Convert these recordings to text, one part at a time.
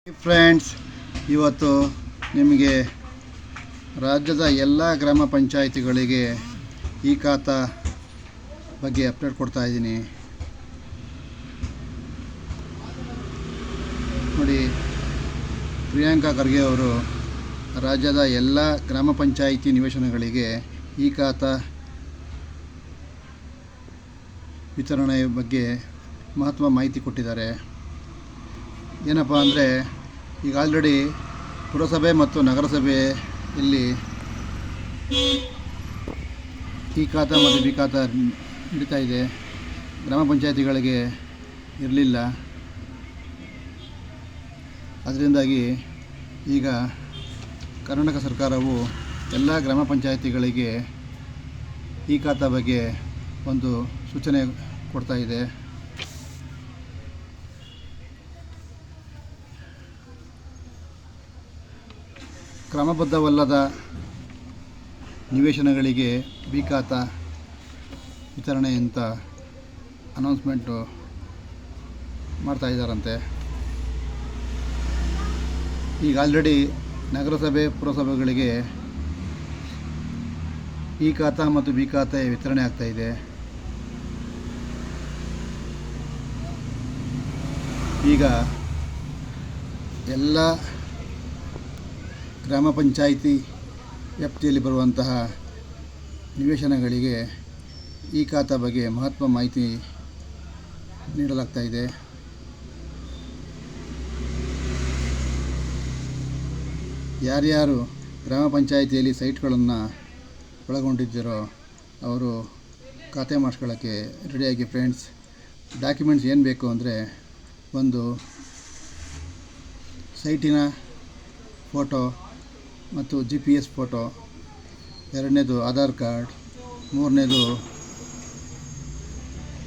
Friends, ಇವತ್ತು ನಿಮಗೆ ರಾಜ್ಯದ ಎಲ್ಲ ಗ್ರಾಮ ಪಂಚಾಯಿತಿಗಳಿಗೆ ಈ ಖಾತಾ ಬಗ್ಗೆ ಅಪ್ಡೇಟ್ ಕೊಡ್ತಾ ಇದ್ದೀನಿ. ನೋಡಿ, ಪ್ರಿಯಾಂಕಾ ಖರ್ಗೆ ಅವರು ರಾಜ್ಯದ ಎಲ್ಲ ಗ್ರಾಮ ಪಂಚಾಯಿತಿ ನಿವೇಶನಗಳಿಗೆ ಈ ಖಾತಾ ವಿತರಣೆ ಬಗ್ಗೆ ಮಹತ್ವ ಮಾಹಿತಿ ಕೊಟ್ಟಿದ್ದಾರೆ. ಏನಪ್ಪ ಅಂದರೆ, ಈಗ ಆಲ್ರೆಡಿ ಪುರಸಭೆ ಮತ್ತು ನಗರಸಭೆಯಲ್ಲಿ ಈ ಖಾತಾ ಮತ್ತು ಬಿ ಖಾತಾ ನಡೀತಾ ಇದೆ. ಗ್ರಾಮ ಪಂಚಾಯಿತಿಗಳಿಗೆ ಇರಲಿಲ್ಲ. ಅದರಿಂದಾಗಿ ಈಗ ಕರ್ನಾಟಕ ಸರ್ಕಾರವು ಎಲ್ಲ ಗ್ರಾಮ ಪಂಚಾಯಿತಿಗಳಿಗೆ ಈ ಖಾತಾ ಬಗ್ಗೆ ಒಂದು ಸೂಚನೆ ಕೊಡ್ತಾ ಇದೆ. ಕ್ರಮಬದ್ಧವಲ್ಲದ ನಿವೇಶನಗಳಿಗೆ ಬಿ ಖಾತಾ ವಿತರಣೆ ಅಂತ ಅನೌನ್ಸ್ಮೆಂಟು ಮಾಡ್ತಾ ಇದ್ದಾರಂತೆ. ಈಗ ಆಲ್ರೆಡಿ ನಗರಸಭೆ ಪುರಸಭೆಗಳಿಗೆ ಈ ಖಾತಾ ಮತ್ತು ಬಿ ಖಾತೆ ವಿತರಣೆ ಆಗ್ತಾಯಿದೆ. ಈಗ ಎಲ್ಲ ಗ್ರಾಮ ಪಂಚಾಯಿತಿ ವ್ಯಾಪ್ತಿಯಲ್ಲಿ ಬರುವಂತಹ ನಿವೇಶನಗಳಿಗೆ ಈ ಖಾತಾ ಬಗ್ಗೆ ಮಹತ್ವ ಮಾಹಿತಿ ನೀಡಲಾಗ್ತಾ ಇದೆ. ಯಾರ್ಯಾರು ಗ್ರಾಮ ಪಂಚಾಯಿತಿಯಲ್ಲಿ ಸೈಟ್ಗಳನ್ನು ಒಳಗೊಂಡಿದ್ದೀರೋ ಅವರು ಖಾತೆ ಮಾಡಿಸ್ಕೊಳ್ಳೋಕ್ಕೆ ರೆಡಿಯಾಗಿ ಫ್ರೆಂಡ್ಸ್. ಡಾಕ್ಯುಮೆಂಟ್ಸ್ ಏನು ಬೇಕು ಅಂದರೆ, ಒಂದು ಸೈಟಿನ ಫೋಟೋ ಮತ್ತು GPS ಫೋಟೋ, ಎರಡನೇದು ಆಧಾರ್ ಕಾರ್ಡ್,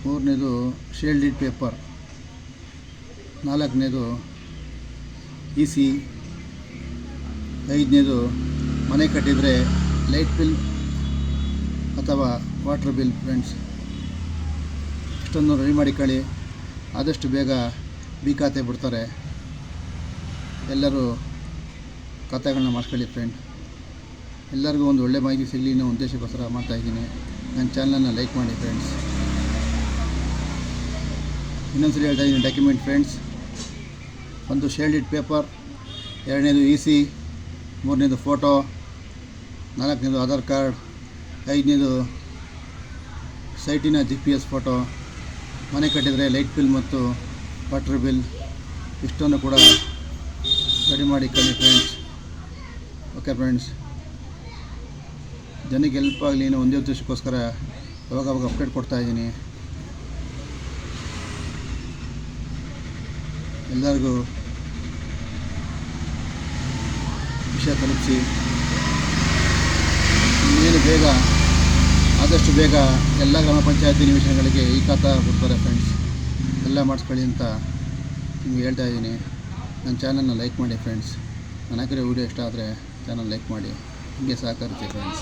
ಮೂರನೇದು ಶೀಲ್ಡೆಡ್ ಪೇಪರ್, ನಾಲ್ಕನೇದು EC, ಐದನೇದು ಮನೆ ಕಟ್ಟಿದರೆ ಲೈಟ್ ಬಿಲ್ ಅಥವಾ ವಾಟರ್ ಬಿಲ್. ಫ್ರೆಂಡ್ಸ್, ಇಷ್ಟೊಂದು ರೆಡಿ ಮಾಡಿಕೊಳ್ಳಿ. ಆದಷ್ಟು ಬೇಗ ಬಿ ಖಾತೆ ಬಿಡ್ತಾರೆ. ಎಲ್ಲರೂ ಖಾತೆಗಳನ್ನ ಮಾಡಿಸ್ಕೊಳ್ಳಿ ಫ್ರೆಂಡ್. ಎಲ್ಲರಿಗೂ ಒಂದು ಒಳ್ಳೆ ಮಾಹಿತಿ ಸಿಗಲಿ ಅನ್ನೋ ಉದ್ದೇಶಕ್ಕೋಸ್ಕರ ಮಾಡ್ತಾಯಿದ್ದೀನಿ. ನನ್ನ ಚಾನಲನ್ನು ಲೈಕ್ ಮಾಡಿ ಫ್ರೆಂಡ್ಸ್. ಇನ್ನೊಂದ್ಸರಿ ಹೇಳ್ತಾ ಇದ್ದೀನಿ, ಡಾಕ್ಯುಮೆಂಟ್ ಫ್ರೆಂಡ್ಸ್. ಒಂದು ಶೀಲ್ಡೆಡ್ ಪೇಪರ್, ಎರಡನೇದು EC, ಮೂರನೇದು ಫೋಟೋ, ನಾಲ್ಕನೇದು ಆಧಾರ್ ಕಾರ್ಡ್, ಐದನೇದು ಸೈಟಿನ GPS ಫೋಟೋ, ಮನೆ ಕಟ್ಟಿದರೆ ಲೈಟ್ ಬಿಲ್ ಮತ್ತು ವಾಟರ್ ಬಿಲ್. ಇಷ್ಟನ್ನು ಕೂಡ ರೆಡಿ ಮಾಡಿ ಕಲಿ ಫ್ರೆಂಡ್ಸ್. ಓಕೆ ಫ್ರೆಂಡ್ಸ್, ಜನಕ್ಕೆ ಹೆಲ್ಪ್ ಆಗಲಿ ಅನ್ನೋ ಒಂದೇ ಉದ್ದೇಶಕ್ಕೋಸ್ಕರ ಅವಾಗ ಅಪ್ಡೇಟ್ ಕೊಡ್ತಾ ಇದ್ದೀನಿ. ಎಲ್ಲರಿಗೂ ವಿಷಯ ತಲುಪಿಸಿ. ಇನ್ನೇನು ಬೇಗ, ಆದಷ್ಟು ಬೇಗ ಎಲ್ಲ ಗ್ರಾಮ ಪಂಚಾಯತಿ ನಿವೇಶನಗಳಿಗೆ ಈ ಖಾತಾ ಕೊಡ್ತಾರೆ ಫ್ರೆಂಡ್ಸ್. ಎಲ್ಲ ಮಾಡಿಸ್ಕೊಳ್ಳಿ ಅಂತ ನಿಮಗೆ ಹೇಳ್ತಾ ಇದ್ದೀನಿ. ನನ್ನ ಚಾನಲ್ನ ಲೈಕ್ ಮಾಡಿ ಫ್ರೆಂಡ್ಸ್. ನಾನು ಹಾಕಿರೋ ವೀಡಿಯೋ ಇಷ್ಟ ಆದರೆ ಚಾನಲ್ ಲೈಕ್ ಮಾಡಿ, ಹೀಗೆ ಸಹಕರಿಸಿ ಫ್ರೆಂಡ್ಸ್.